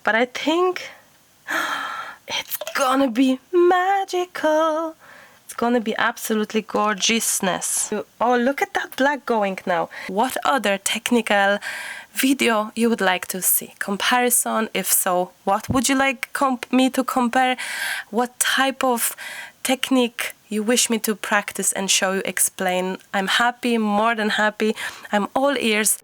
but I think it's gonna be magical. It's gonna be absolutely gorgeousness. Oh, look at that black going now. What other technical video you would like to see? Comparison? If so, what would you like me to compare? What type of technique you wish me to practice and show you, explain? I'm happy, more than happy. I'm all ears.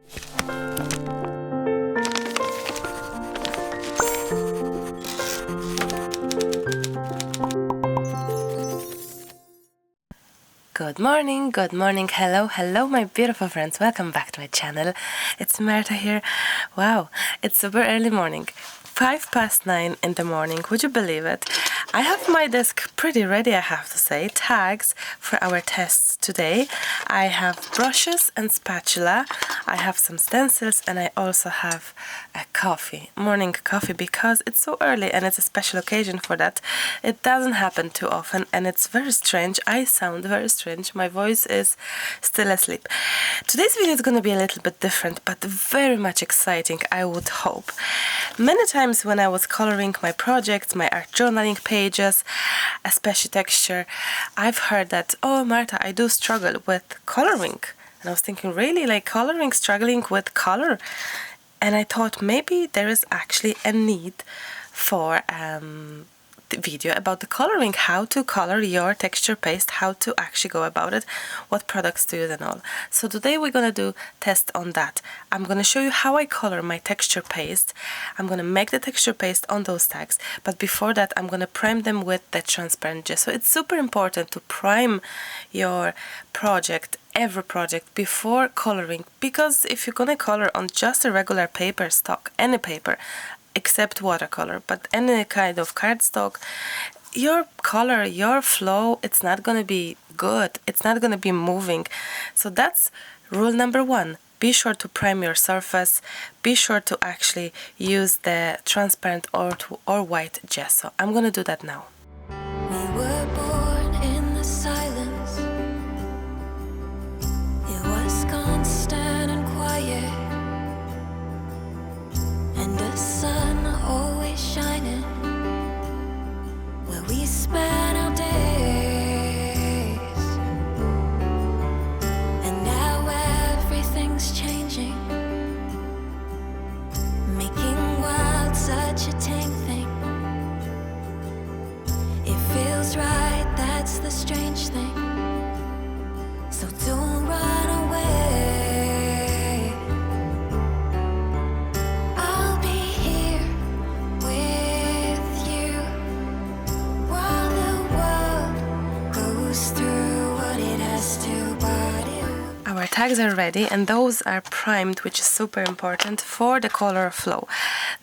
Good morning, hello my beautiful friends, welcome back to my channel. It's Marta here. Wow, it's super early morning, 9:05 in the morning, would you believe it? I have my desk pretty ready, I have to say. Tags for our tests today. I have brushes and spatula, I have some stencils, and I also have a coffee, morning coffee, because it's so early and it's a special occasion for that. It doesn't happen too often and it's very strange. I sound very strange, my voice is still asleep. Today's video is going to be a little bit different, but very much exciting, I would hope. Many times when I was coloring my projects, my art journaling pages, especially texture, I've heard that, oh Marta, I do struggle with coloring. And I was thinking, really, like coloring, struggling with color? And I thought maybe there is actually a need for the video about the coloring, how to color your texture paste, how to actually go about it, what products to use and all. So today we're gonna do test on that. I'm gonna show you how I color my texture paste. I'm gonna make the texture paste on those tags, but before that I'm gonna prime them with the transparent gel. So it's super important to prime your project, every project, before coloring, because if you're gonna color on just a regular paper stock, any paper except watercolor, but any kind of cardstock, your color, your flow, it's not gonna be good, it's not gonna be moving. So that's rule number one. Be sure to prime your surface, be sure to actually use the transparent or white gesso. I'm gonna do that now. We were born in the silence. It was constant and quiet, and the sun always shining where we spent our days. And now everything's changing, making wild such a tame thing. It feels right, that's the strange thing. So don't run away. I'll be here with you while the world goes through what it has to, but Our tags are ready and those are primed, which is super important for the color flow.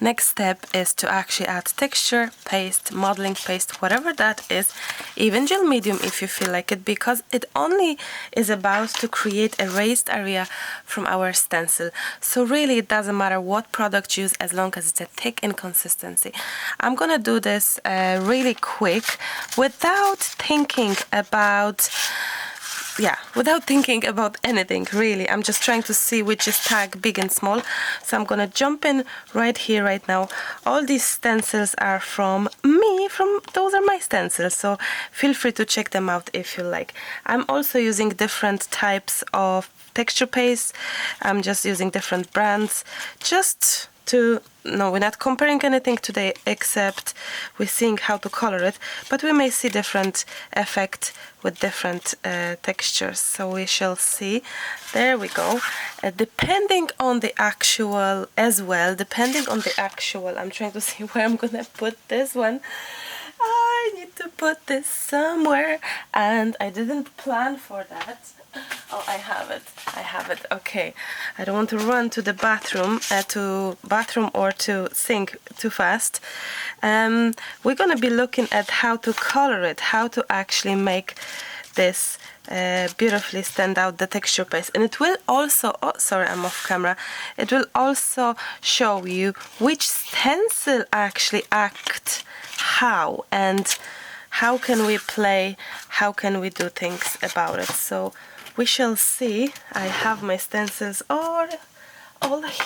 Next step is to actually add texture, paste, modeling paste, whatever that is, even gel medium if you feel like it, because it only is about to create a raised area from our stencil. So really it doesn't matter what product you use as long as it's a thick in consistency. I'm gonna do this really quick without thinking about anything, really. I'm just trying to see which is tag, big and small. So I'm gonna jump in right here, right now. All these stencils are from me, those are my stencils, so feel free to check them out if you like. I'm also using different types of texture paste. I'm just using different brands, just to, no, we're not comparing anything today except we're seeing how to color it, but we may see different effect with different textures, so we shall see. There we go. Depending on the actual as well, I'm trying to see where I'm gonna put this one. I need to put this somewhere and I didn't plan for that. Oh, I have it, okay. I don't want to run to the bathroom, or to sink too fast. We're gonna be looking at how to color it, how to actually make this beautifully stand out, the texture paste. And it will also, oh sorry, I'm off camera, it will also show you which stencil actually act how, and how can we play, how can we do things about it. So we shall see. I have my stencils all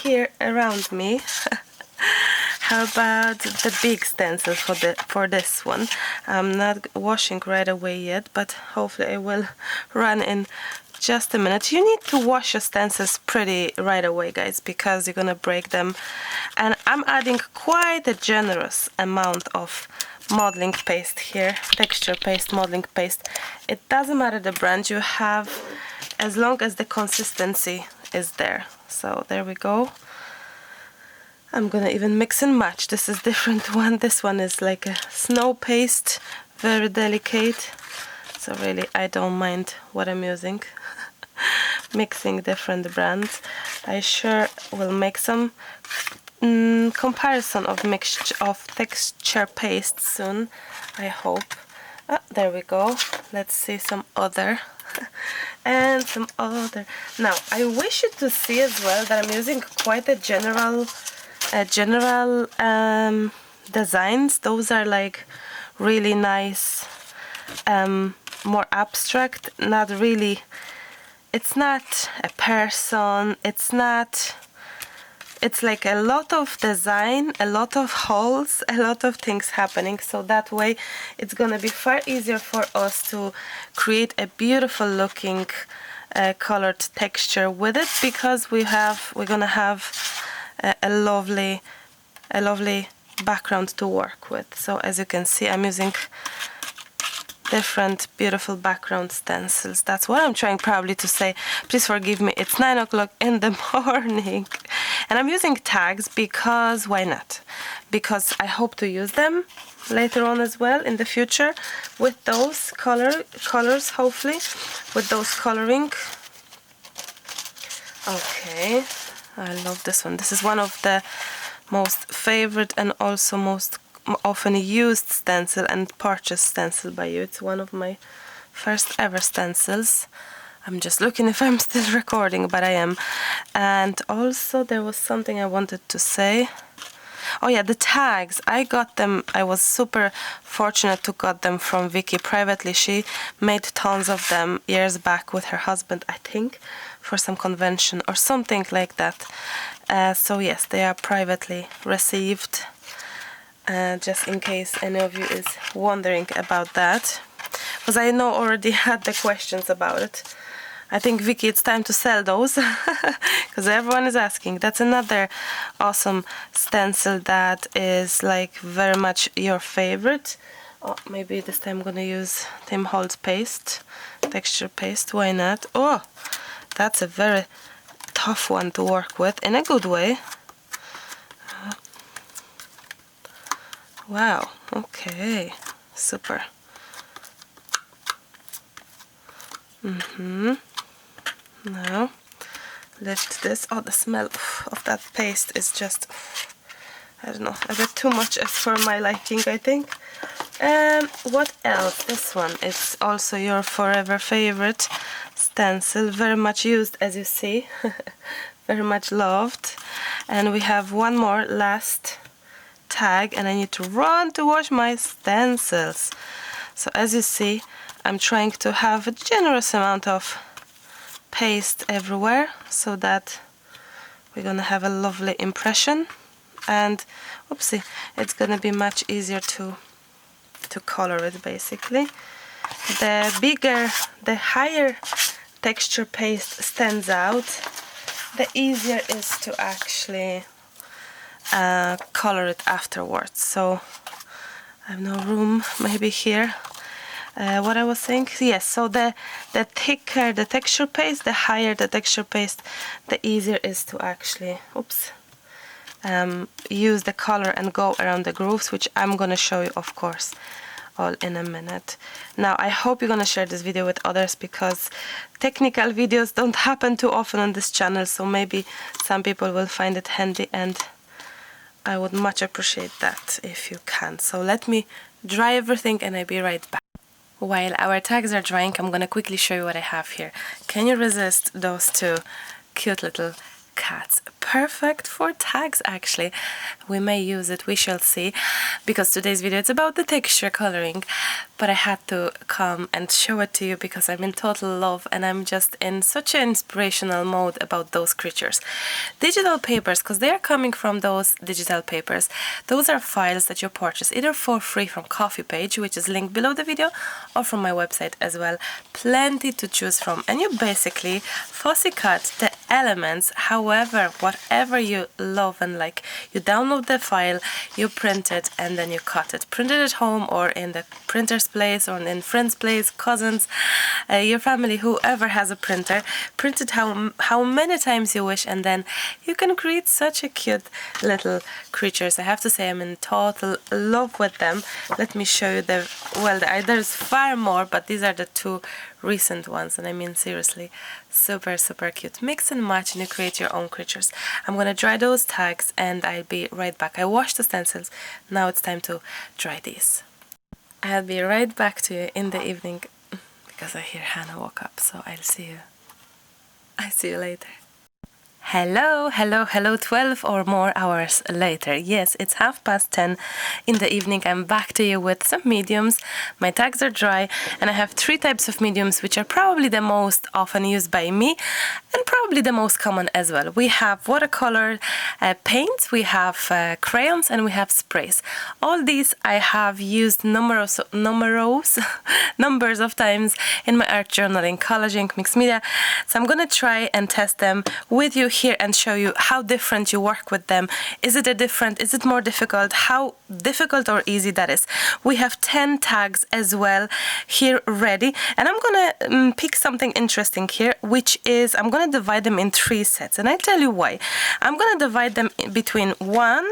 here around me. How about the big stencil for this one? I'm not washing right away yet, but hopefully I will run in just a minute. You need to wash your stencils pretty right away, guys, because you're gonna break them. And I'm adding quite a generous amount of modeling paste here, texture paste, modeling paste. It doesn't matter the brand you have, as long as the consistency is there. So there we go. I'm gonna even mix and match. This is different one. This one is like a snow paste, very delicate. So really, I don't mind what I'm using. Mixing different brands. I sure will make some comparison of mixture of texture paste soon, I hope. There we go. Let's see some other. And some other. Now, I wish you to see as well that I'm using quite a general designs. Those are like really nice, more abstract, not really, it's not a person, it's like a lot of design, a lot of holes, a lot of things happening, so that way it's gonna be far easier for us to create a beautiful looking colored texture with it, because we're gonna have a lovely background to work with. So as you can see, I'm using different beautiful background stencils. That's what I'm trying probably to say. Please forgive me, it's 9 o'clock in the morning and I'm using tags because why not? Because I hope to use them later on as well in the future with those colors, hopefully with those coloring. Okay, I love this one. This is one of the most favorite and also most often used stencil and purchased stencil by you. It's one of my first ever stencils. I'm just looking if I'm still recording, but I am. And also there was something I wanted to say. Oh yeah, the tags. I got them. I was super fortunate to got them from Vicky privately. She made tons of them years back with her husband, I think, for some convention or something like that. So yes, they are privately received. Just in case any of you is wondering about that, because I know already had the questions about it. I think, Vicky, it's time to sell those because everyone is asking. That's another awesome stencil that is like very much your favorite. Oh, maybe this time I'm gonna use Tim Holtz paste, texture paste. Why not? Oh, that's a very tough one to work with in a good way. Wow, okay, super. Now, lift this. Oh, the smell of that paste is just, I don't know, a bit too much as for my liking, I think. What else? This one is also your forever favorite stencil, very much used, as you see, very much loved. And we have one more last tag, and I need to run to wash my stencils. So as you see, I'm trying to have a generous amount of paste everywhere so that we're gonna have a lovely impression, and oopsie, it's gonna be much easier to color it. Basically, the bigger, the higher texture paste stands out, the easier it is to actually color it afterwards. So I have no room maybe here. What I was saying, yes, so the thicker the texture paste, the higher the texture paste, the easier is to actually use the color and go around the grooves, which I'm gonna show you, of course, all in a minute. Now I hope you're gonna share this video with others, because technical videos don't happen too often on this channel, so maybe some people will find it handy, and I would much appreciate that if you can. So let me dry everything and I'll be right back. While our tags are drying, I'm gonna quickly show you what I have here. Can you resist those two cute little cats? perfect for tags actually. We may use it, we shall see, because today's video is about the texture coloring, but I had to come and show it to you because I'm in total love and I'm just in such an inspirational mode about those creatures. Digital papers, because they are coming from those digital papers. Those are files that you purchase either for free from Coffee Page, which is linked below the video, or from my website as well. Plenty to choose from, and you basically fussy cut the elements however, whatever you love and like. You download the file, you print it, and then you cut it. Print it at home or in the printer's place or in friend's place, cousins, your family, whoever has a printer. Print it how many times you wish, and then you can create such a cute little creatures. I have to say I'm in total love with them. Let me show you there's far more, but these are the two recent ones, and I mean seriously super cute. Mix and match and you create your own creatures. I'm gonna dry those tags and I'll be right back. I washed the stencils, now it's time to dry these. I'll be right back to you in the evening because I hear Hannah woke up, so I'll see you later. Hello, 12 or more hours later. Yes, it's 10:30 in the evening. I'm back to you with some mediums. My tags are dry, and I have three types of mediums, which are probably the most often used by me, and probably the most common as well. We have watercolor paints, we have crayons, and we have sprays. All these I have used numbers of times in my art journaling, collaging, mixed media. So I'm gonna try and test them with you here and show you how different you work with them. Is it more difficult? How difficult or easy that is? We have 10 tags as well here ready, and I'm gonna pick something interesting here, which is I'm gonna divide them in 3 sets, and I tell you why. I'm gonna divide them between 1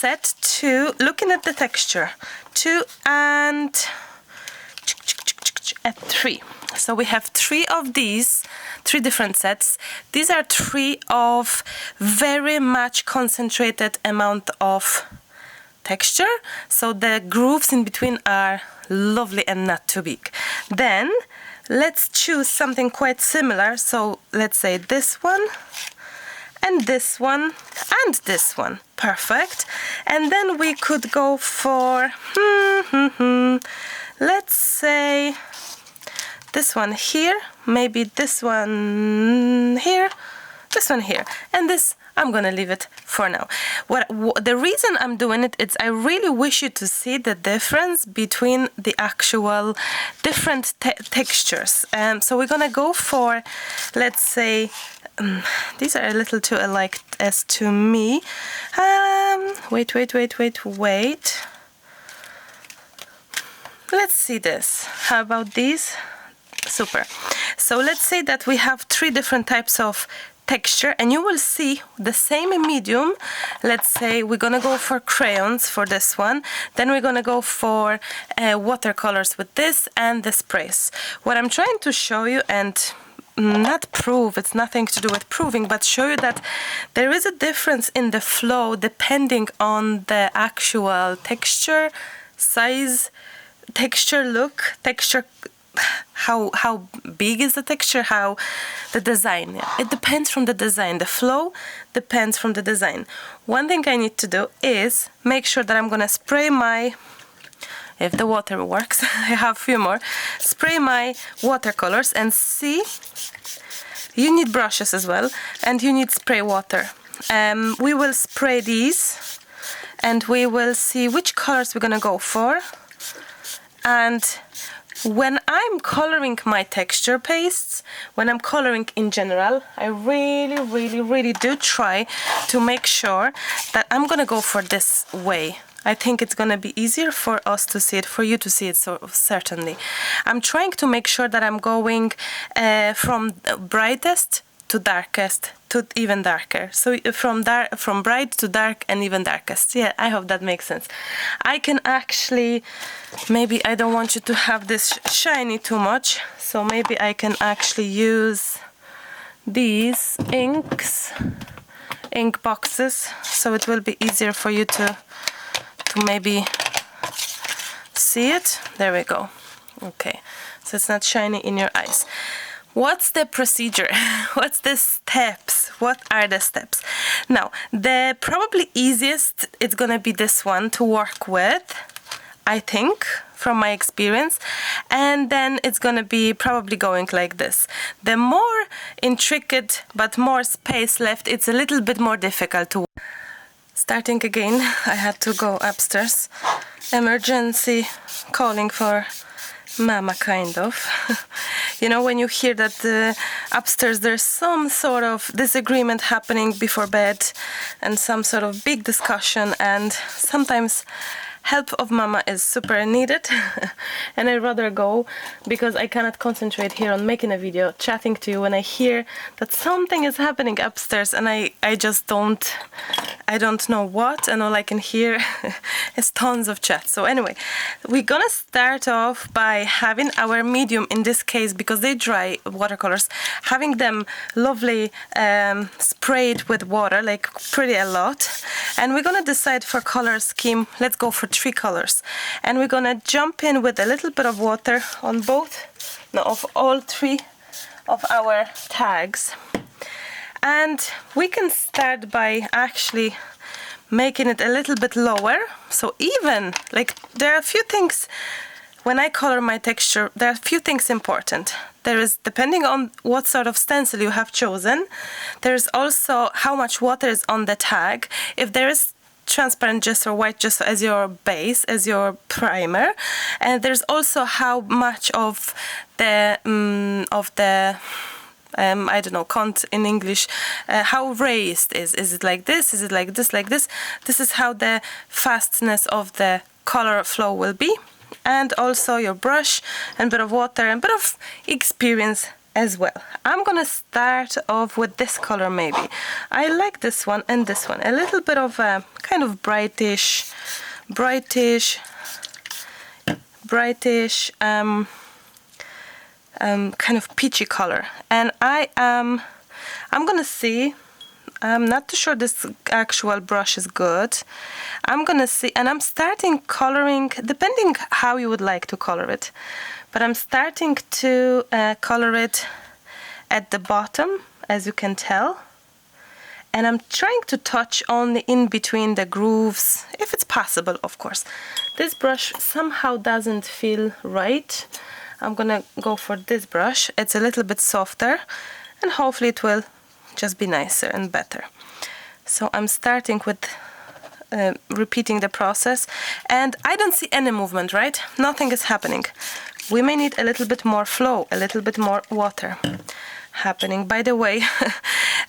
set, 2, looking at the texture, 2 and 3. So we have 3 of these, 3 different sets. These are 3 of very much concentrated amount of texture, so the grooves in between are lovely and not too big. Then let's choose something quite similar, so let's say this one and this one and this one. Perfect. And then we could go for let's say this one here, maybe this one here, this one here, and this I'm gonna leave it for now. The reason I'm doing it is I really wish you to see the difference between the actual different textures. So we're gonna go for, let's say, these are a little too alike as to me. Wait. Let's see this. How about these? Super. So let's say that we have 3 different types of texture, and you will see the same medium. Let's say we're gonna go for crayons for this one, then we're gonna go for watercolors with this and the sprays. What I'm trying to show you, and not prove, it's nothing to do with proving, but show you that there is a difference in the flow depending on the actual texture, size, texture look, texture, how big is the texture, how the design. It depends from the design. The flow depends from the design. One thing I need to do is make sure that I'm gonna spray my, if the water works, I have a few more, spray my watercolors and see. You need brushes as well, and you need spray water. We will spray these and we will see which colors we're gonna go for. And when I'm coloring my texture pastes, when I'm coloring in general, I really do try to make sure that I'm gonna go for this way. I think it's gonna be easier for us to see it, for you to see it, so certainly. I'm trying to make sure that I'm going from brightest to darkest to even darker. So from bright to dark and even darkest. Yeah, I hope that makes sense. I can actually, maybe I don't want you to have this shiny too much, so maybe I can actually use these ink boxes, so it will be easier for you to maybe see it. There we go. Okay, so it's not shiny in your eyes. what's the procedure? What's the steps? What are the steps? Now, the probably easiest, it's gonna be this one to work with, I think, from my experience, and then it's gonna be probably going like this. The more intricate but more space left, it's a little bit more difficult to. Starting again, I had to go upstairs. Emergency calling for mama, kind of. You know, when you hear that upstairs there's some sort of disagreement happening before bed and some sort of big discussion, and sometimes help of mama is super needed. And I'd rather go because I cannot concentrate here on making a video, chatting to you, when I hear that something is happening upstairs and I just don't know what, and all I can hear is tons of chat. So anyway, we're gonna start off by having our medium, in this case, because they dry watercolors, having them lovely sprayed with water, like pretty a lot. And we're gonna decide for color scheme. Let's go for 3 colors, and we're gonna jump in with a little bit of water on of all 3 of our tags. And we can start by actually making it a little bit lower. So even, like, there are a few things, when I color my texture, there are a few things important. There is, depending on what sort of stencil you have chosen, there's also how much water is on the tag. If there is transparent gesso or white gesso as your base, as your primer, and there's also how much of the I don't know, cont in English, how raised is it like this, is it like this, like this. This is how the fastness of the color flow will be, and also your brush and bit of water and bit of experience as well. I'm gonna start off with this color maybe. I like this one and this one. A little bit of a kind of brightish, kind of peachy color. And I'm gonna see, I'm not too sure this actual brush is good. I'm gonna see, and I'm starting coloring, depending how you would like to color it. But I'm starting to color it at the bottom, as you can tell. And I'm trying to touch only in between the grooves, if it's possible, of course. This brush somehow doesn't feel right. I'm gonna go for this brush. It's a little bit softer, and hopefully it will just be nicer and better. So I'm starting with repeating the process, and I don't see any movement, right? Nothing is happening. We may need a little bit more flow, a little bit more water happening. By the way,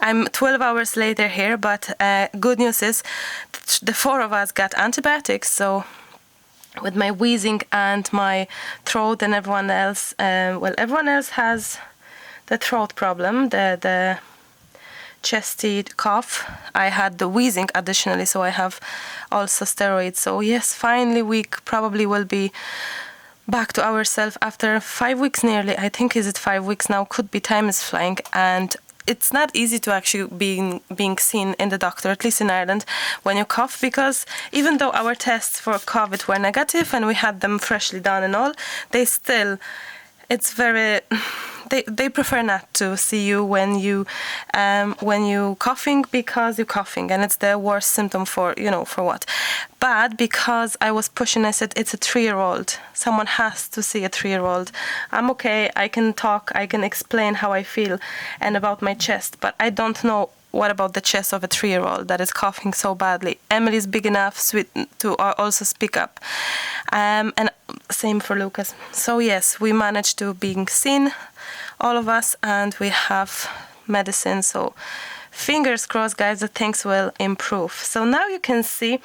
I'm 12 hours later here, but good news is the 4 of us got antibiotics, so with my wheezing and my throat and everyone else, well, everyone else has the throat problem, the chesty cough. I had the wheezing additionally, so I have also steroids. So yes, finally we probably will be back to ourselves after 5 weeks nearly. I think, is it 5 weeks now? Could be, time is flying, and it's not easy to actually being seen in the doctor, at least in Ireland, when you cough, because even though our tests for COVID were negative and we had them freshly done and all, they still, it's very, they prefer not to see you when you coughing, because you're coughing, and it's the worst symptom for, you know, for what. But because I was pushing, I said, it's a 3-year-old. Someone has to see a 3-year-old. I'm okay, I can talk, I can explain how I feel and about my chest, but I don't know what about the chest of a 3-year-old that is coughing so badly. Emily's big enough to also speak up. And same for Lucas. So yes, we managed to being seen, all of us, and we have medicine. So fingers crossed, guys, that things will improve. So now you can see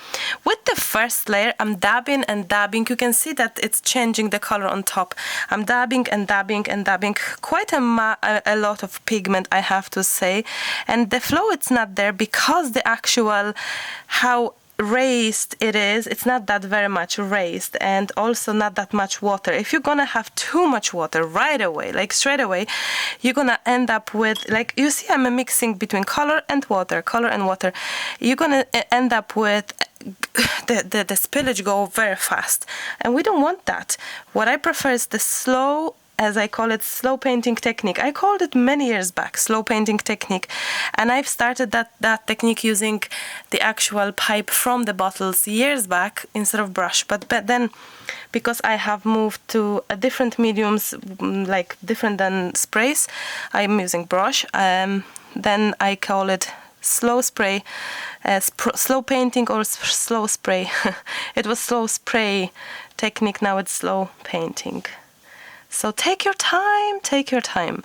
with the first layer, I'm dabbing and dabbing. You can see that it's changing the color on top. I'm dabbing and dabbing and dabbing. Quite a lot of pigment, I have to say. And the flow, it's not there because the actual, how raised it is, it's not that very much raised, and also not that much water. If you're gonna have too much water right away, like straight away, you're gonna end up with, like, you see I'm mixing between color and water, you're gonna end up with the spillage go very fast, and we don't want that. What I prefer is the slow as I call it, slow painting technique. I called it many years back, slow painting technique. And I've started that technique using the actual pipe from the bottles years back instead of brush. But then, because I have moved to a different mediums, like different than sprays, I'm using brush. Then I call it slow spray, slow painting or slow spray. It was slow spray technique, now it's slow painting. So take your time, take your time.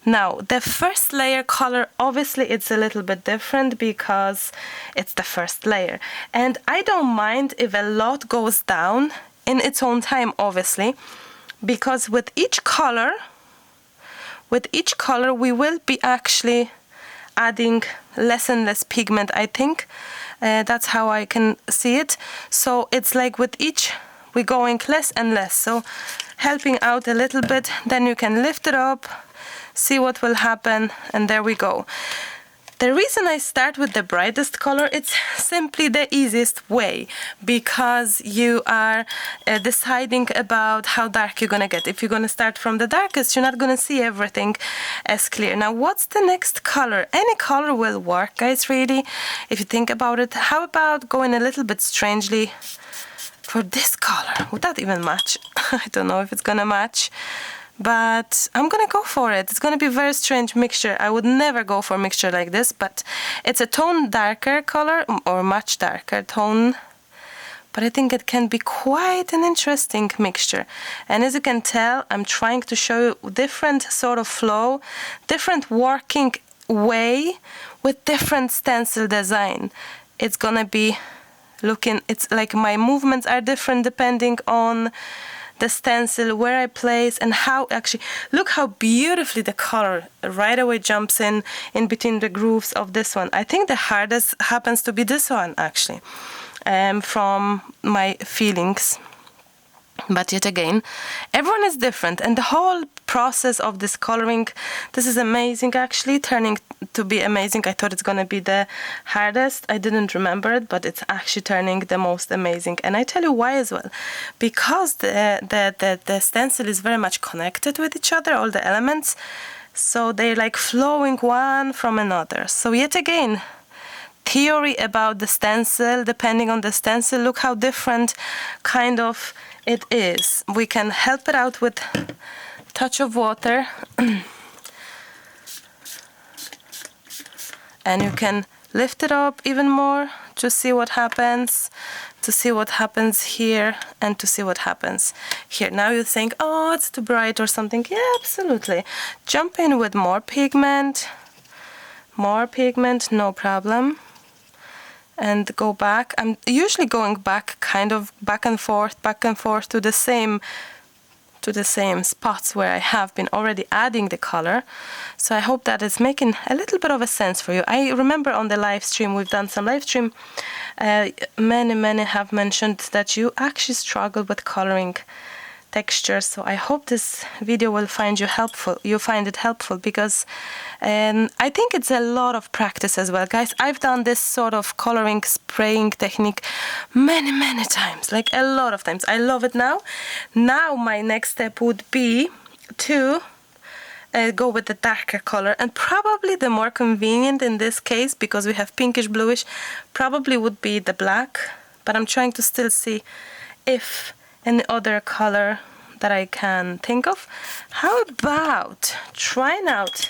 Now, the first layer color, obviously it's a little bit different because it's the first layer. And I don't mind if a lot goes down in its own time, obviously, because with each color we will be actually adding less and less pigment, I think. That's how I can see it. So it's like with each we're going less and less, so helping out a little bit, then you can lift it up, see what will happen, and there we go. The reason I start with the brightest color, it's simply the easiest way, because you are deciding about how dark you're gonna get. If you're gonna start from the darkest, you're not gonna see everything as clear. Now, what's the next color? Any color will work, guys, really, if you think about it. How about going a little bit strangely for this color? Would that even match? I don't know if it's gonna match, but I'm gonna go for it. It's gonna be a very strange mixture. I would never go for a mixture like this, but it's a tone darker color, or much darker tone, but I think it can be quite an interesting mixture. And as you can tell, I'm trying to show you different sort of flow, different working way with different stencil design. It's gonna be looking, it's like my movements are different depending on the stencil, where I place, and how actually, look how beautifully the color right away jumps in between the grooves of this one. I think the hardest happens to be this one, actually, from my feelings. But yet again, everyone is different, and the whole process of this coloring, this is amazing, actually, turning to be amazing. I thought it's gonna be the hardest. I didn't remember it, but it's actually turning the most amazing. And I tell you why as well, because the stencil is very much connected with each other, all the elements, so they're like flowing one from another. So yet again, theory about the stencil, depending on the stencil, look how different kind of it is. We can help it out with touch of water, and you can lift it up even more to see what happens, here, and to see what happens here. Now you think, oh, it's too bright or something. Yeah, absolutely. Jump in with more pigment, no problem. And go back. I'm usually going back, kind of back and forth to the same spots where I have been already adding the color. So I hope that is making a little bit of a sense for you. I remember on the live stream, we've done some live stream, many have mentioned that you actually struggle with coloring textures. So I hope this video will find you helpful. You find it helpful, because I think it's a lot of practice as well, guys. I've done this sort of coloring spraying technique many times, like a lot of times. I love it now. Now my next step would be to go with the darker color, and probably the more convenient in this case, because we have pinkish bluish, probably would be the black. But I'm trying to still see if any other color that I can think of. How about trying out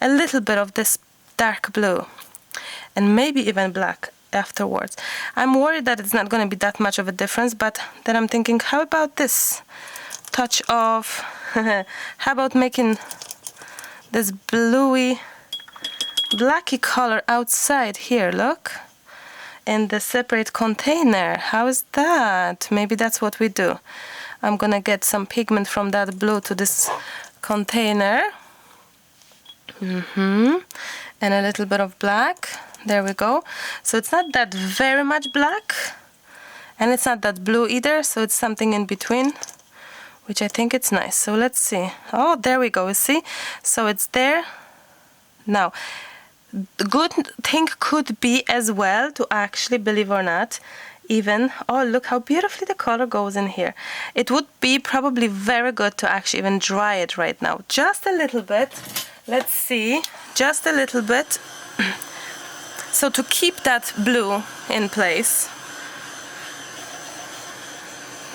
a little bit of this dark blue, and maybe even black afterwards. I'm worried that it's not going to be that much of a difference, but then I'm thinking, how about this touch of how about making this bluey blacky color outside here, look, in the separate container. How is that? Maybe that's what we do. I'm gonna get some pigment from that blue to this container, and a little bit of black. There we go. So it's not that very much black, and it's not that blue either, so it's something in between, which I think it's nice. So let's see. Oh, there we go, you see? So it's there. Now, the good thing could be as well to actually, believe it or not, even. Oh, look how beautifully the color goes in here. It would be probably very good to actually even dry it right now. Just a little bit. Let's see. Just a little bit. So to keep that blue in place,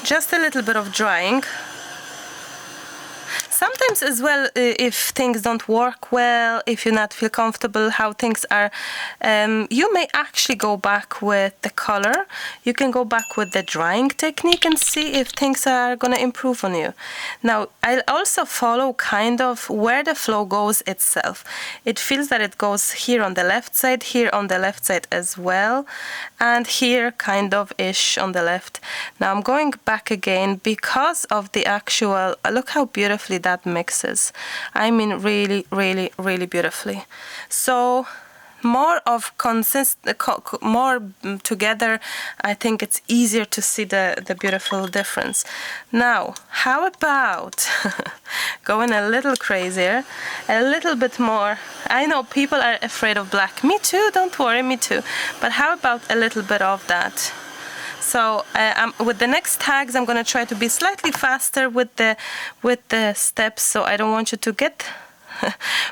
just a little bit of drying. Sometimes as well, if things don't work well, if you not feel comfortable how things are, you may actually go back with the color. You can go back with the drying technique and see if things are gonna improve on you. Now, I'll also follow kind of where the flow goes itself. It feels that it goes here on the left side, here on the left side as well, and here kind of ish on the left. Now I'm going back again because of the actual, look how beautifully that mixes. I mean, really, really, really beautifully. So more of more together, I think it's easier to see the beautiful difference. Now, how about going a little crazier, a little bit more? I know people are afraid of black. Me too, don't worry, me too. But how about a little bit of that? So with the next tags, I'm going to try to be slightly faster with the steps, so I don't want you to get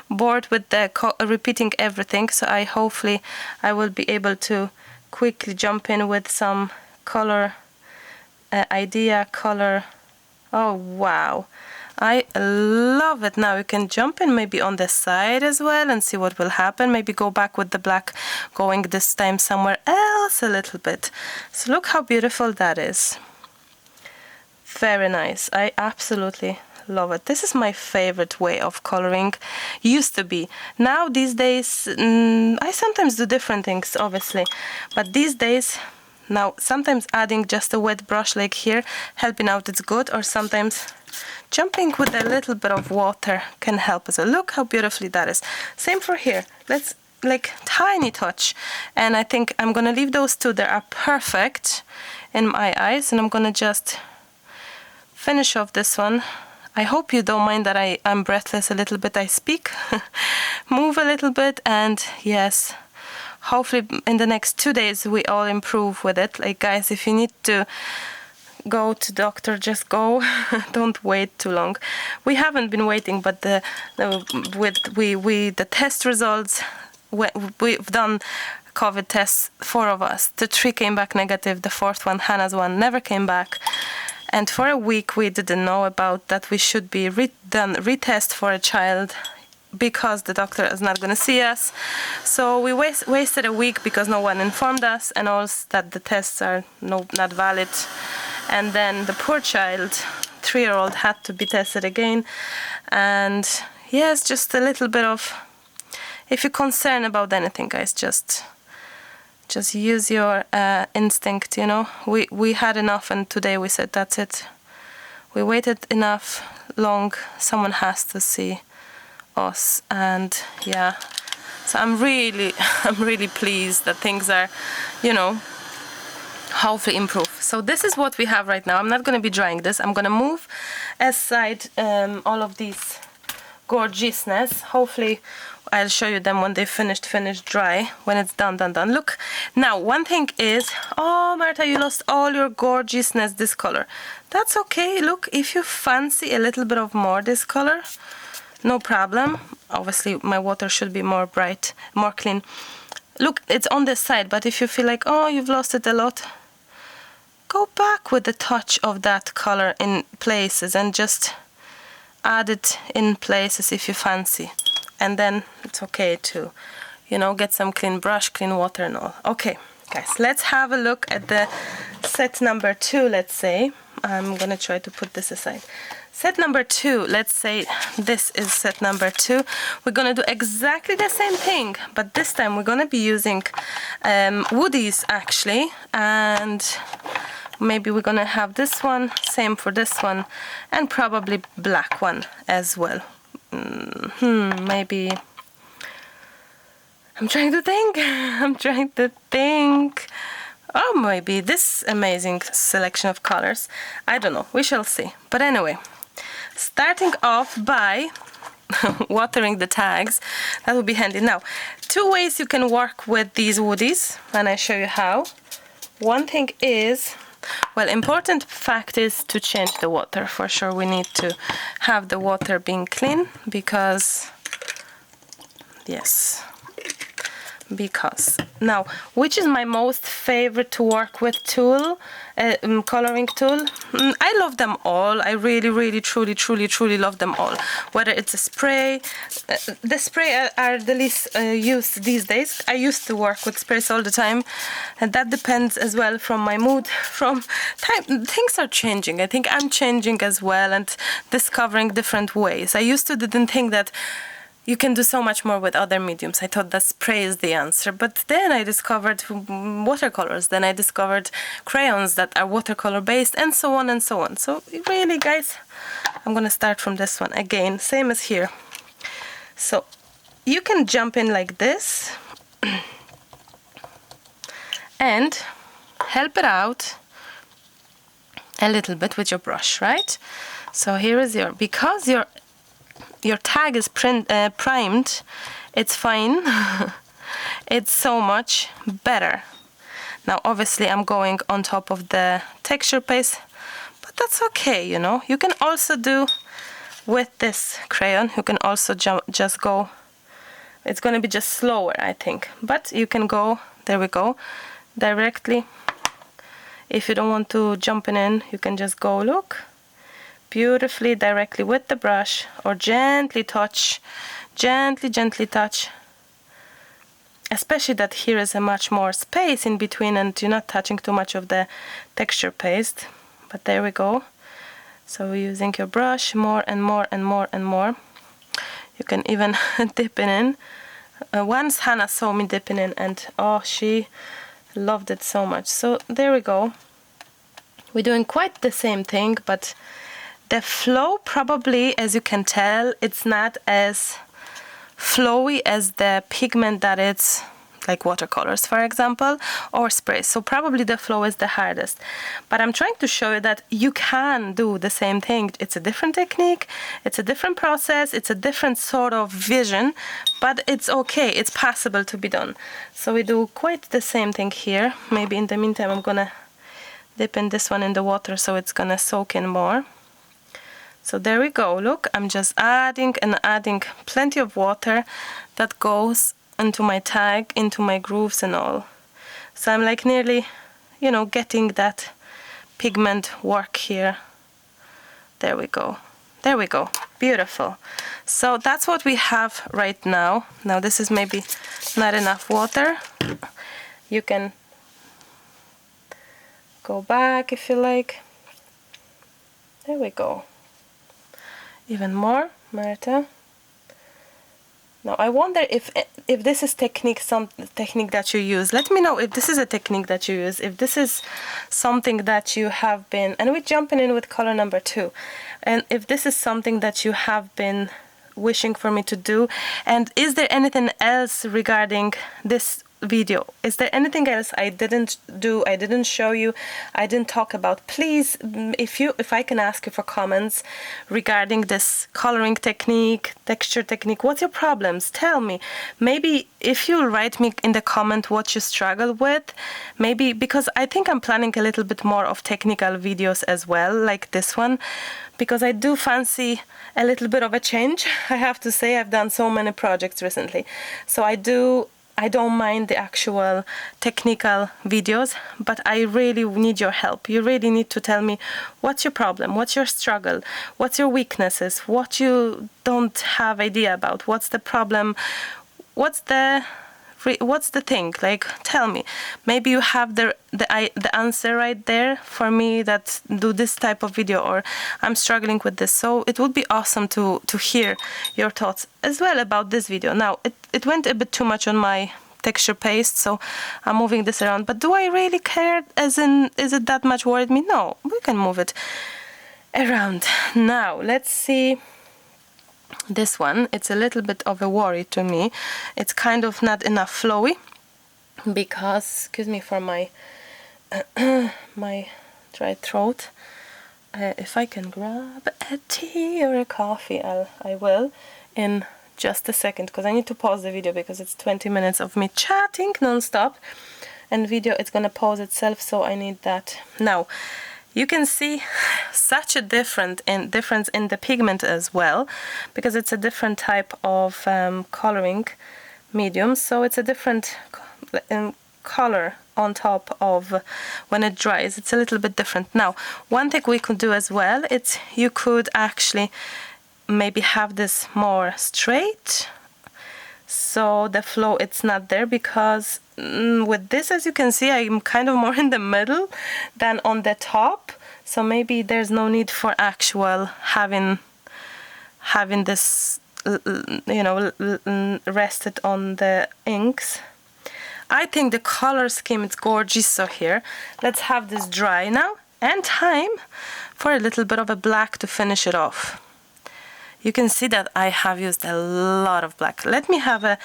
bored with the repeating everything. So hopefully I will be able to quickly jump in with some color color. Oh wow, I love it. Now you can jump in maybe on the side as well and see what will happen. Maybe go back with the black, going this time somewhere else a little bit. So look how beautiful that is. Very nice. I absolutely love it. This is my favorite way of coloring. Used to be. Now these days, I sometimes do different things, obviously, but these days, now sometimes adding just a wet brush like here, helping out, it's good, or sometimes jumping with a little bit of water can help as well. Look how beautifully that is. Same for here. Let's like tiny touch, and I think I'm gonna leave those two. They are perfect in my eyes, and I'm gonna just finish off this one. I hope you don't mind that I'm breathless a little bit. I speak, move a little bit, and yes, hopefully in the next 2 days we all improve with it. Like guys, if you need to go to doctor, just go. Don't wait too long. We haven't been waiting, but the test results, we've done COVID tests, 4 of us. The 3 came back negative. The 4th one, Hannah's one, never came back. And for a week we didn't know about that we should be retest for a child because the doctor is not going to see us. So we wasted a week because no one informed us, and also that the tests are not valid. And then the poor child, 3-year-old, had to be tested again. And yes, just a little bit of, if you're concerned about anything, guys, just use your instinct, you know. We had enough, and today we said that's it. We waited enough long. Someone has to see us, and yeah. So I'm really pleased that things are, you know, hopefully improve. So this is what we have right now. I'm not going to be drying this. I'm going to move aside all of these gorgeousness. Hopefully I'll show you them when they finished dry, when it's done. Look, now one thing is, oh Marta, you lost all your gorgeousness this color. That's okay. Look, if you fancy a little bit of more this color, no problem. Obviously my water should be more bright, more clean. Look, it's on this side, but if you feel like, oh, you've lost it a lot, go back with the touch of that color in places and just add it in places if you fancy. And then it's okay to, you know, get some clean brush, clean water and all. Okay, guys, let's have a look at the set number 2, let's say. I'm gonna try to put this aside. Set number 2, let's say this is set number 2. We're gonna do exactly the same thing, but this time we're gonna be using woodies actually, and maybe we're gonna have this one, same for this one, and probably black one as well. Maybe, I'm trying to think. Oh, maybe this amazing selection of colors. I don't know, we shall see. But anyway, starting off by watering the tags, that would be handy. Now, 2 ways you can work with these woodies, and I show you how. one thing is, well, important fact is to change the water. For sure we need to have the water being clean because, yes, because now, which is my most favorite to work with tool, coloring tool? I love them all. I really truly love them all. Whether it's a spray, the spray are the least used these days. I used to work with sprays all the time, and that depends as well from my mood, from time. Things are changing. I think I'm changing as well and discovering different ways. I used to didn't think that you can do so much more with other mediums. I thought that spray is the answer. But then I discovered watercolors. Then I discovered crayons that are watercolor based, and so on and so on. So really, guys, I'm going to start from this one again. Same as here. So you can jump in like this and help it out a little bit with your brush, right? So here is because your tag is primed, it's fine. It's so much better. Now obviously I'm going on top of the texture paste, but that's okay, you know. You can also do with this crayon, you can also just go, it's going to be just slower, I think, but you can go, there we go, directly. If you don't want to jump in, you can just go, look, beautifully directly with the brush, or gently touch, gently touch, especially that here is a much more space in between and you're not touching too much of the texture paste. But there we go. So we're using your brush more and more and more and more. You can even dip it in. Once Hannah saw me dipping in, and oh, she loved it so much. So there we go. We're doing quite the same thing, but the flow probably, as you can tell, it's not as flowy as the pigment that it's like watercolors, for example, or sprays. So probably the flow is the hardest. But I'm trying to show you that you can do the same thing. It's a different technique, it's a different process, it's a different sort of vision, but it's okay, it's possible to be done. So we do quite the same thing here. Maybe in the meantime I'm gonna dip in this one in the water so it's gonna soak in more. So there we go, look, I'm just adding and adding plenty of water that goes into my tag, into my grooves and all. So I'm like nearly, you know, getting that pigment work here. There we go. There we go. Beautiful. So that's what we have right now. Now this is maybe not enough water. You can go back if you like. There we go. Even more, Marta. Now I wonder if this is some technique that you use. Let me know if this is a technique that you use, if this is something that you have been, and we're jumping in with color number 2, and if this is something that you have been wishing for me to do, and is there anything else regarding this video? Is there anything else I didn't do, I didn't show you, I didn't talk about? Please, if I can ask you for comments regarding this coloring technique, texture technique, what's your problems? Tell me. Maybe if you write me in the comment what you struggle with, maybe, because I think I'm planning a little bit more of technical videos as well, like this one, because I do fancy a little bit of a change. I have to say, I've done so many projects recently, so I don't mind the actual technical videos, but I really need your help. You really need to tell me what's your problem, what's your struggle, what's your weaknesses, what you don't have idea about, what's the problem, what's the thing, like, tell me. Maybe you have the answer right there for me that do this type of video, or I'm struggling with this. So it would be awesome to hear your thoughts as well about this video. Now it went a bit too much on my texture paste, so I'm moving this around, but do I really care? As in, is it that much worried me? No, we can move it around. Now let's see this one. It's a little bit of a worry to me. It's kind of not enough flowy because, excuse me for my my dry throat. If I can grab a tea or a coffee, I will in just a second, because I need to pause the video because it's 20 minutes of me chatting non-stop and video it's gonna pause itself, so I need that. Now you can see such a difference in the pigment as well, because it's a different type of coloring medium, so it's a different color on top of when it dries. It's a little bit different. Now one thing we could do as well, it's you could actually maybe have this more straight, so the flow it's not there, because with this, as you can see, I'm kind of more in the middle than on the top, so maybe there's no need for actual having this rested on the inks. I think the color scheme is gorgeous. So here, let's have this dry now, and time for a little bit of a black to finish it off. You can see that I have used a lot of black. Let me have a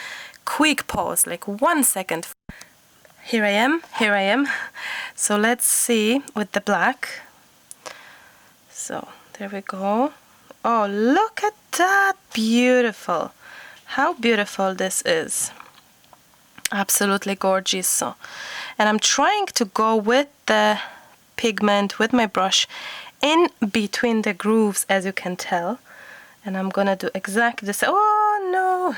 quick pause, like 1 second. Here I am. So let's see with the black. So there we go. Oh, look at that, beautiful. How beautiful this is. Absolutely gorgeous. So, and I'm trying to go with the pigment with my brush in between the grooves, as you can tell, and I'm gonna do exactly the same. Oh no,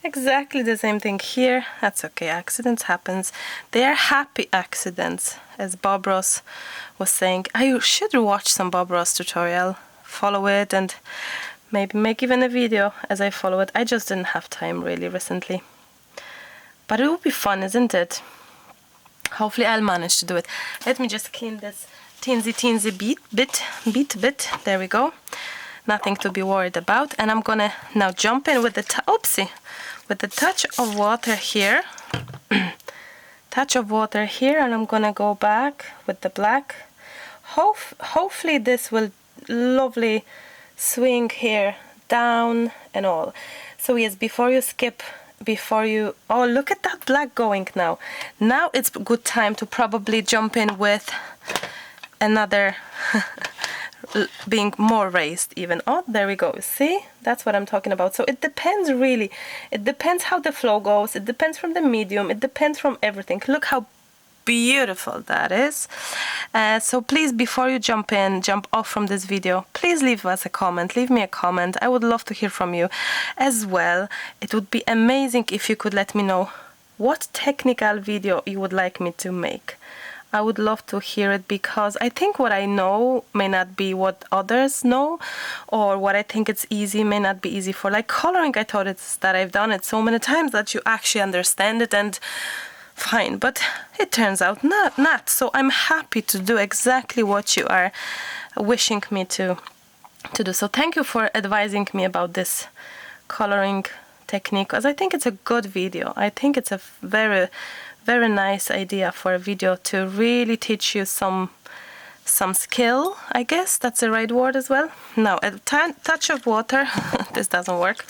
exactly the same thing here. That's okay, accidents happens. They are happy accidents, as Bob Ross was saying. I should watch some Bob Ross tutorial, follow it, and maybe make even a video as I follow it. I just didn't have time really recently. But it will be fun, isn't it? Hopefully I'll manage to do it. Let me just clean this teensy bit. There we go. Nothing to be worried about. And I'm gonna now jump in with the touch of water here. Touch of water here, and I'm gonna go back with the black. Hopefully this will lovely swing here down and all. So yes, before you skip, oh, look at that black going now. Now it's a good time to probably jump in with another being more raised even. Oh, there we go. See, that's what I'm talking about. So it depends, really. It depends how the flow goes. It depends from the medium. It depends from everything. Look how beautiful that is. So please, before you jump off from this video, please leave us a comment. Leave me a comment. I would love to hear from you as well. It would be amazing if you could let me know what technical video you would like me to make. I would love to hear it, because I think what I know may not be what others know, or what I think it's easy may not be easy for. Like coloring, I thought it's that I've done it so many times that you actually understand it and fine, but it turns out not. So I'm happy to do exactly what you are wishing me to do. So thank you for advising me about this coloring technique, because I think it's a good video. I think it's a very, very nice idea for a video to really teach you some skill. I guess that's the right word as well. Now a touch of water. This doesn't work.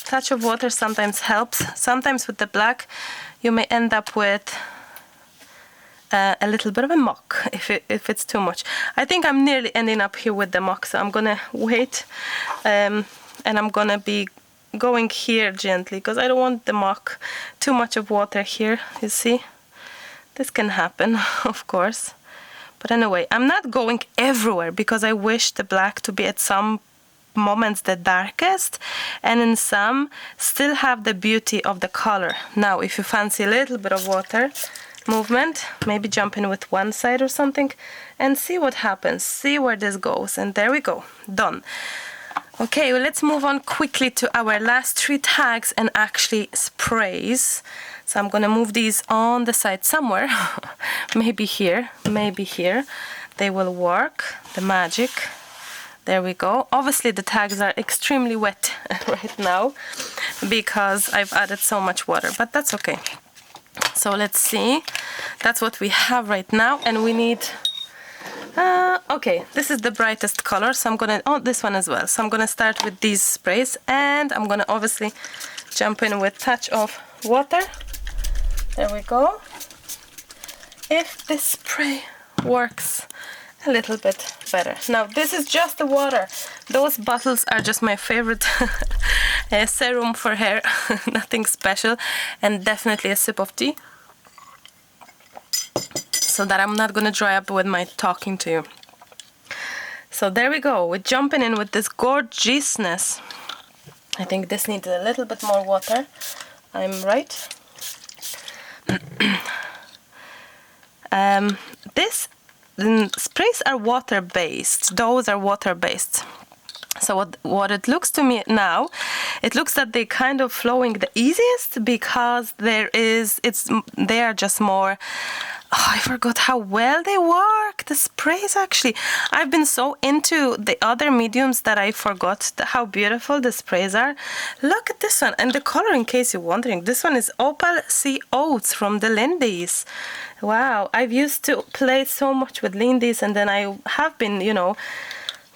Touch of water sometimes helps. Sometimes with the black you may end up with a little bit of a muck if it's too much. I think I'm nearly ending up here with the muck, so I'm gonna wait, and I'm gonna be going here gently, because I don't want the muck, too much of water here. You see, this can happen of course, but anyway, I'm not going everywhere, because I wish the black to be at some moments the darkest, and in some still have the beauty of the color. Now if you fancy a little bit of water movement, maybe jump in with one side or something and see what happens, see where this goes. And there we go, done. Okay, well, let's move on quickly to our last 3 tags and actually sprays. So I'm gonna move these on the side somewhere. maybe here they will work, the magic. There we go. Obviously the tags are extremely wet right now because I've added so much water, but that's okay. So let's see. That's what we have right now, and we need okay, this is the brightest color, so I'm gonna, this one as well. So I'm gonna start with these sprays, and I'm gonna obviously jump in with touch of water. There we go. If this spray works a little bit better. Now this is just the water. Those bottles are just my favorite serum for hair. Nothing special, and definitely a sip of tea. so that I'm not gonna dry up with my talking to you. So there we go, we're jumping in with this gorgeousness. I think this needs a little bit more water. I'm right. This sprays are water-based. Those are water-based. So what it looks to me now, it looks that they kind of flowing the easiest because they are just more. Oh, I forgot how well they work. The sprays actually. I've been so into the other mediums that I forgot how beautiful the sprays are. Look at this one. And the color, in case you're wondering, this one is Opal Sea Oats from the Lindy's. Wow, I've used to play so much with Lindy's, and then I have been,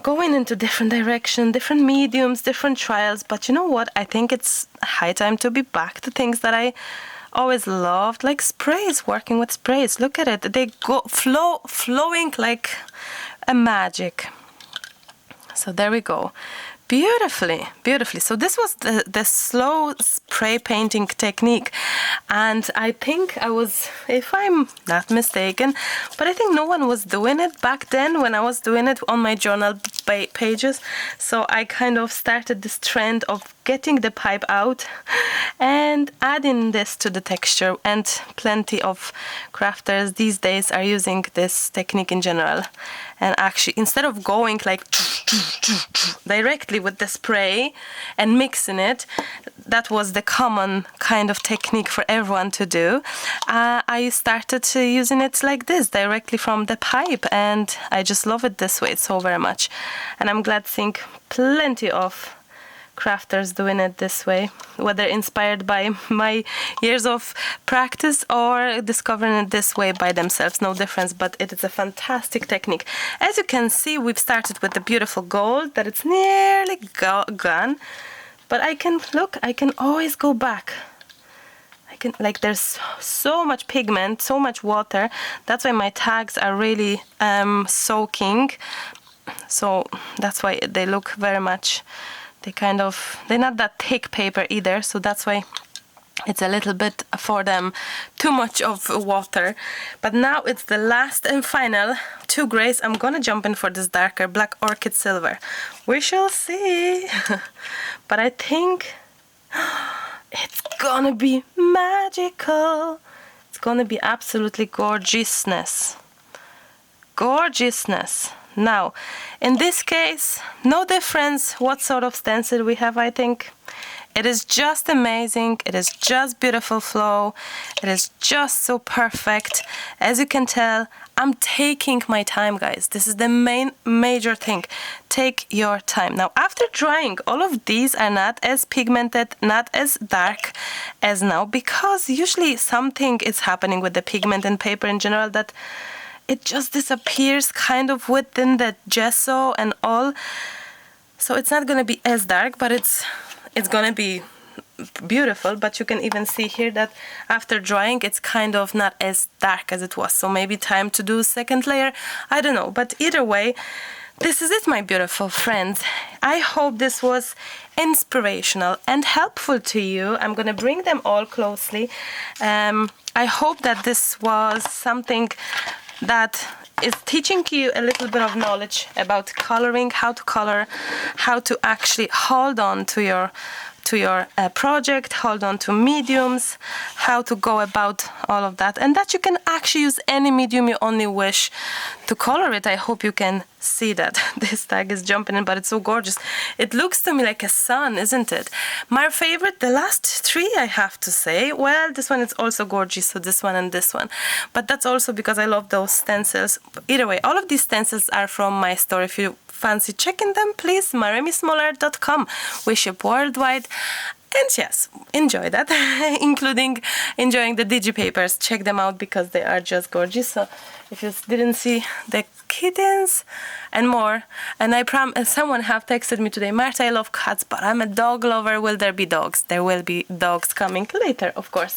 going into different direction, different mediums, different trials. But you know what? I think it's high time to be back to things that I always loved, like sprays, working with sprays. Look at it. They go flowing like a magic. So there we go. Beautifully. So this was the slow spray painting technique, and I think I was, if I'm not mistaken, but I think no one was doing it back then when I was doing it on my journal pages. So I kind of started this trend of getting the pipe out and adding this to the texture, and plenty of crafters these days are using this technique in general. And actually, instead of going like directly with the spray and mixing it, that was the common kind of technique for everyone to do. I started using it like this, directly from the pipe, and I just love it this way so very much. And I'm glad seeing plenty of crafters doing it this way, whether inspired by my years of practice or discovering it this way by themselves, no difference, but it is a fantastic technique. As you can see, we've started with the beautiful gold that it's nearly gone, but I can always go back. There's so much pigment, so much water. That's why my tags are really soaking, so that's why they look very much, they're not that thick paper either, so that's why it's a little bit for them too much of water. But now it's the last and final two grays. I'm gonna jump in for this darker black orchid silver. We shall see. But I think it's gonna be magical. It's gonna be absolutely gorgeousness. Now, in this case, no difference what sort of stencil we have, I think. It is just amazing. It is just beautiful flow. It is just so perfect. As you can tell, I'm taking my time, guys. This is the major thing. Take your time. Now, after drying, all of these are not as pigmented, not as dark as now, because usually something is happening with the pigment and paper in general that it just disappears kind of within the gesso and all. So it's not going to be as dark, but it's going to be beautiful. But you can even see here that after drying, it's kind of not as dark as it was. So maybe time to do second layer. I don't know. But either way, this is it, my beautiful friends. I hope this was inspirational and helpful to you. I'm going to bring them all closely. I hope that this was something that is teaching you a little bit of knowledge about coloring, how to color, how to actually hold on to your project, hold on to mediums, how to go about all of that, and that you can actually use any medium you only wish to color it. I hope you can see that. This tag is jumping in, but it's so gorgeous. It looks to me like a sun, isn't it? My favorite, the last three, I have to say. Well, this one is also gorgeous, so this one and this one. But that's also because I love those stencils. Either way, all of these stencils are from my store. If you fancy checking them, please, maremismallart.com. We ship worldwide. And yes, enjoy that, including enjoying the digipapers. Check them out because they are just gorgeous. So if you didn't see the kittens, and more. And someone have texted me today, Marta, I love cats, but I'm a dog lover. Will there be dogs? There will be dogs coming later, of course.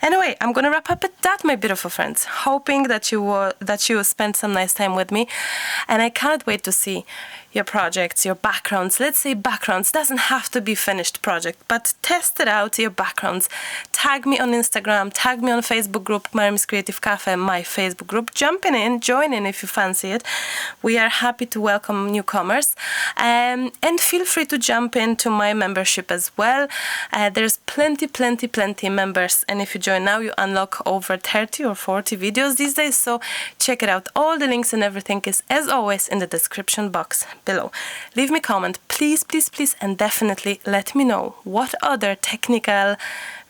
Anyway, I'm gonna wrap up at that, my beautiful friends. Hoping that you will spend some nice time with me, and I can't wait to see your projects, your backgrounds. Let's say backgrounds, doesn't have to be finished project, but test it out, your backgrounds. Tag me on Instagram, tag me on Facebook group, Maremi's Creative Cafe, my Facebook group. Jump in, join in if you fancy it. We are happy to welcome newcomers. And feel free to jump into my membership as well. There's plenty members, and if you join now, you unlock over 30 or 40 videos these days, so check it out. All the links and everything is, as always, in the description box below. Leave me a comment, please, and definitely let me know what other technical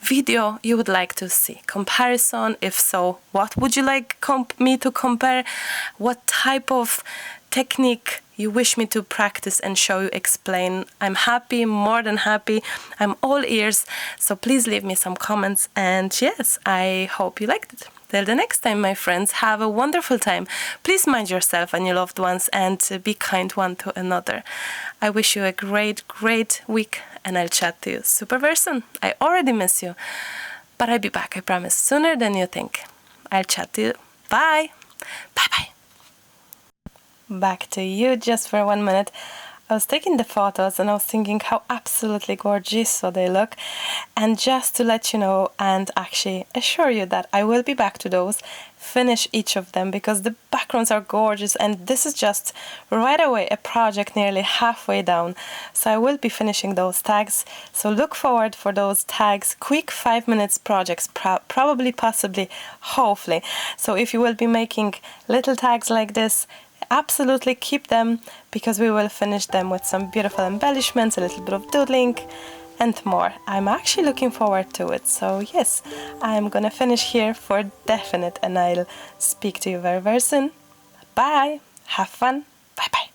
video you would like to see. Comparison, if so, what would you like me to compare? What type of technique you wish me to practice and show you, explain? I'm happy, more than happy. I'm all ears, so please leave me some comments, and yes, I hope you liked it. Till the next time, my friends, have a wonderful time. Please mind yourself and your loved ones, and be kind one to another. I wish you a great week, and I'll chat to you super very soon. I already miss you, but I'll be back, I promise, sooner than you think. I'll chat to you. Bye. Bye. Back to you just for 1 minute. I was taking the photos and I was thinking how absolutely gorgeous they look, and just to let you know and actually assure you that I will be back to those, finish each of them, because the backgrounds are gorgeous, and this is just right away a project nearly halfway down, so I will be finishing those tags. So look forward for those tags, quick 5 minutes projects, probably, possibly, hopefully. So if you will be making little tags like this, absolutely keep them, because we will finish them with some beautiful embellishments, a little bit of doodling and more. I'm actually looking forward to it. So yes, I'm gonna finish here for definite, and I'll speak to you very soon. Bye, have fun, bye.